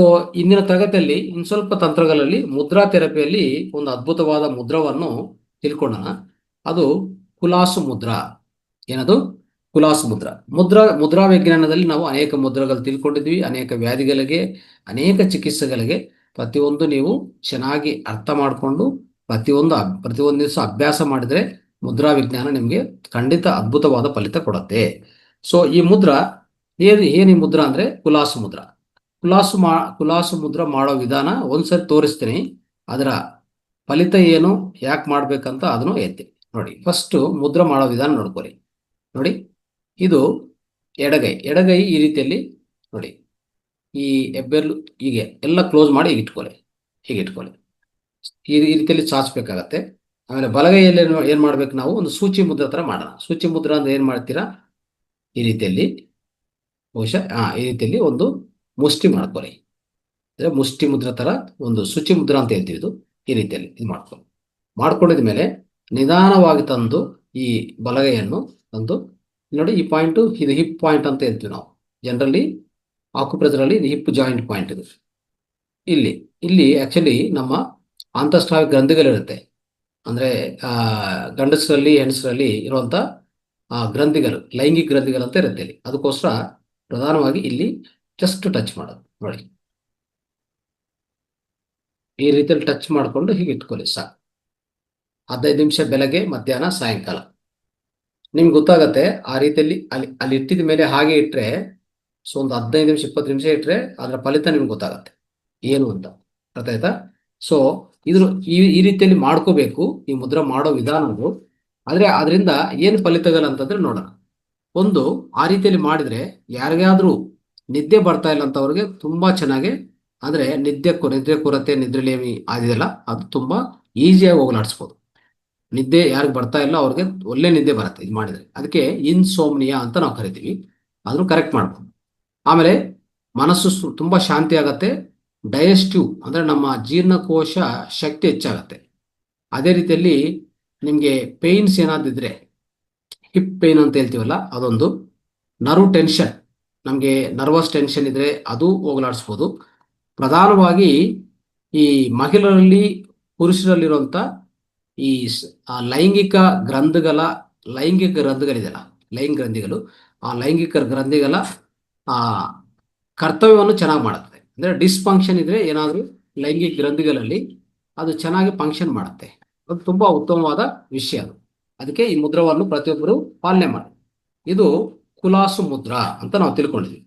So ಇಂದಿನ ತರಗತಿಯಲ್ಲಿ ಇನ್ನು ಸ್ವಲ್ಪ ತಂತ್ರಗಳಲ್ಲಿ ಮುದ್ರಾ ಥೆರಪಿಯಲ್ಲಿ ಒಂದು ಅದ್ಭುತವಾದ ಮುದ್ರವನ್ನು ತಿಳ್ಕೊಳ್ಳೋಣ. ಅದು ಕುಲಾಸು ಮುದ್ರಾ. ಏನದು? ಕುಲಾಸು ಮುದ್ರಾ ವಿಜ್ಞಾನದಲ್ಲಿ ನಾವು ಅನೇಕ ಮುದ್ರಗಳು ತಿಳ್ಕೊಂಡಿದ್ವಿ. ಅನೇಕ ವ್ಯಾಧಿಗಳಿಗೆ, ಅನೇಕ ಚಿಕಿತ್ಸೆಗಳಿಗೆ ಪ್ರತಿಯೊಂದು ನೀವು ಚೆನ್ನಾಗಿ ಅರ್ಥ ಮಾಡಿಕೊಂಡು ಪ್ರತಿಯೊಂದು ದಿವಸ ಅಭ್ಯಾಸ ಮಾಡಿದರೆ ಮುದ್ರಾ ವಿಜ್ಞಾನ ನಿಮಗೆ ಖಂಡಿತ ಅದ್ಭುತವಾದ ಫಲಿತ ಕೊಡುತ್ತೆ. ಸೊ ಈ ಮುದ್ರಾ ಏನು ಈ ಮುದ್ರಾ ಅಂದರೆ ಕುಲಾಸು ಮುದ್ರಾ. ಕುಲಾಸು ಮುದ್ರಾ ಮಾಡೋ ವಿಧಾನ ಒಂದ್ಸರಿ ತೋರಿಸ್ತೀನಿ. ಅದರ ಫಲಿತ ಏನು, ಯಾಕೆ ಮಾಡ್ಬೇಕಂತ ಅದನ್ನು ಎತ್ತಿ ನೋಡಿ. ಫಸ್ಟ್ ಮುದ್ರಾ ಮಾಡೋ ವಿಧಾನ ನೋಡ್ಕೊಳ್ಳಿ. ನೋಡಿ, ಇದು ಎಡಗೈ ಈ ರೀತಿಯಲ್ಲಿ ನೋಡಿ. ಈ ಹೆಬ್ಬೆರಳು ಹೀಗೆ ಎಲ್ಲ ಕ್ಲೋಸ್ ಮಾಡಿ ಹೀಗೆ ಇಟ್ಕೊಳ್ಳಿ. ಈ ರೀತಿಯಲ್ಲಿ ಚಾಚಬೇಕಾಗತ್ತೆ. ಆಮೇಲೆ ಬಲಗೈಯಲ್ಲಿ ಏನು ಮಾಡ್ಬೇಕು, ನಾವು ಒಂದು ಸೂಚಿ ಮುದ್ರಾ ಥರ ಮಾಡೋಣ. ಸೂಚಿ ಮುದ್ರಾ ಅಂದ್ರೆ ಏನು ಮಾಡ್ತೀರಾ, ಈ ರೀತಿಯಲ್ಲಿ ಬಹುಶಃ ಈ ರೀತಿಯಲ್ಲಿ ಒಂದು ಮುಷ್ಟಿ ಮಾಡ್ಕೊಳ್ಳಿ. ಅಂದರೆ ಮುಷ್ಟಿ ಮುದ್ರಾ ಥರ ಒಂದು ಶುಚಿ ಮುದ್ರಾ ಅಂತ ಹೇಳ್ತೀವಿ. ಈ ರೀತಿಯಲ್ಲಿ ಇದು ಮಾಡ್ಕೊಂಡಿದ ಮೇಲೆ ನಿಧಾನವಾಗಿ ತಂದು ಈ ಬಲಗೈಯನ್ನು ತಂದು ನೋಡಿ, ಈ ಪಾಯಿಂಟು ಇದು ಹಿಪ್ ಪಾಯಿಂಟ್ ಅಂತ ಹೇಳ್ತೀವಿ ನಾವು ಜನರಲಿ. ಆಕ್ಯುಪ್ರೆಷರಲ್ಲಿ ಇದು ಹಿಪ್ ಜಾಯಿಂಟ್ ಪಾಯಿಂಟ್. ಇದು ಇಲ್ಲಿ ಆ್ಯಕ್ಚುಲಿ ನಮ್ಮ ಅಂತಃಸ್ರಾವಿ ಗ್ರಂಥಿಗಳಿರುತ್ತೆ. ಅಂದರೆ ಗಂಡಸರಲ್ಲಿ ಹೆಂಗಸರಲ್ಲಿ ಇರುವಂಥ ಗ್ರಂಥಿಗಳು, ಲೈಂಗಿಕ ಗ್ರಂಥಿಗಳು ಅಂತ ಇರುತ್ತೆ ಇಲ್ಲಿ. ಅದಕ್ಕೋಸ್ಕರ ಪ್ರಧಾನವಾಗಿ ಇಲ್ಲಿ ಜಸ್ಟ್ ಟಚ್ ಮಾಡೋದು ನೋಡಿ. ಈ ರೀತಿಯಲ್ಲಿ ಟಚ್ ಮಾಡಿಕೊಂಡು ಹೀಗೆ ಇಟ್ಕೊಳ್ಳಿ ಸಾಕು. 15 ನಿಮಿಷ ಬೆಳಗ್ಗೆ, ಮಧ್ಯಾಹ್ನ, ಸಾಯಂಕಾಲ ನಿಮ್ಗೆ ಗೊತ್ತಾಗತ್ತೆ. ಆ ರೀತಿಯಲ್ಲಿ ಅಲ್ಲಿ ಇಟ್ಟಿದ ಮೇಲೆ ಹಾಗೆ ಇಟ್ಟರೆ, ಸೊ ಒಂದು 15 ನಿಮಿಷ 20 ನಿಮಿಷ ಇಟ್ಟರೆ ಅದರ ಫಲಿತ ನಿಮ್ಗೆ ಗೊತ್ತಾಗತ್ತೆ ಏನು ಅಂತ. ಅರ್ಥ ಆಯ್ತಾ? ಸೊ ಈ ರೀತಿಯಲ್ಲಿ ಮಾಡ್ಕೋಬೇಕು ಈ ಮುದ್ರಾ ಮಾಡೋ ವಿಧಾನವು. ಆದರೆ ಅದರಿಂದ ಏನು ಫಲಿತಗಳಂತಂದ್ರೆ ನೋಡೋಣ. ಒಂದು, ಆ ರೀತಿಯಲ್ಲಿ ಮಾಡಿದರೆ ಯಾರಿಗಾದ್ರೂ ನಿದ್ದೆ ಬರ್ತಾ ಇಲ್ಲ ಅಂತವ್ರಿಗೆ ತುಂಬ ಚೆನ್ನಾಗಿ, ಅಂದರೆ ನಿದ್ರೆ ಕೊರತೆ, ನಿದ್ರೆಲೇಮಿ ಆಗಿದೆಯಲ್ಲ, ಅದು ತುಂಬ ಈಸಿಯಾಗಿ ಹೋಗಲಾಡಿಸ್ಬೋದು. ನಿದ್ದೆ ಯಾರಿಗೆ ಬರ್ತಾ ಇಲ್ಲ ಅವ್ರಿಗೆ ಒಳ್ಳೆ ನಿದ್ದೆ ಬರುತ್ತೆ ಇದು ಮಾಡಿದರೆ. ಅದಕ್ಕೆ ಇನ್ಸೋಮ್ನಿಯಾ ಅಂತ ನಾವು ಕರಿತೀವಿ. ಅದನ್ನು ಕರೆಕ್ಟ್ ಮಾಡ್ಬೋದು. ಆಮೇಲೆ ಮನಸ್ಸು ತುಂಬ ಶಾಂತಿ ಆಗತ್ತೆ. ಡೈಜೆಸ್ಟಿವ್ ಅಂದರೆ ನಮ್ಮ ಜೀರ್ಣಕೋಶ ಶಕ್ತಿ ಹೆಚ್ಚಾಗತ್ತೆ. ಅದೇ ರೀತಿಯಲ್ಲಿ ನಿಮಗೆ ಪೇಯ್ನ್ಸ್ ಏನಾದಿದ್ರೆ, ಹಿಪ್ ಪೇಯ್ನ್ ಅಂತ ಹೇಳ್ತೀವಲ್ಲ ಅದೊಂದು, ನರ್ವ್ ಟೆನ್ಷನ್, ನಮಗೆ ನರ್ವಸ್ ಟೆನ್ಷನ್ ಇದ್ರೆ ಅದು ಹೋಗಲಾಡಿಸ್ಬೋದು. ಪ್ರಧಾನವಾಗಿ ಈ ಮಹಿಳೆಯರಲ್ಲಿ, ಪುರುಷರಲ್ಲಿರುವಂಥ ಈ ಲೈಂಗಿಕ ಗ್ರಂಥಿಗಳಿದೆಯಲ್ಲ, ಲೈಂಗಿಕ ಗ್ರಂಥಿಗಳು, ಆ ಲೈಂಗಿಕ ಗ್ರಂಥಿಗಳ ಕರ್ತವ್ಯವನ್ನು ಚೆನ್ನಾಗಿ ಮಾಡುತ್ತೆ. ಅಂದರೆ ಡಿಸ್ಫಂಕ್ಷನ್ ಇದ್ರೆ ಏನಾದರೂ ಲೈಂಗಿಕ ಗ್ರಂಥಿಗಳಲ್ಲಿ ಅದು ಚೆನ್ನಾಗಿ ಫಂಕ್ಷನ್ ಮಾಡುತ್ತೆ. ಅದು ತುಂಬ ಉತ್ತಮವಾದ ವಿಷಯ ಅದು. ಅದಕ್ಕೆ ಈ ಮುದ್ರವನ್ನು ಪ್ರತಿಯೊಬ್ಬರು ಪಾಲನೆ ಮಾಡಿ. ಇದು ಕುಲಾಸು ಮುದ್ರಾ ಅಂತ ನಾವು ತಿಳ್ಕೊಂಡಿದ್ವಿ.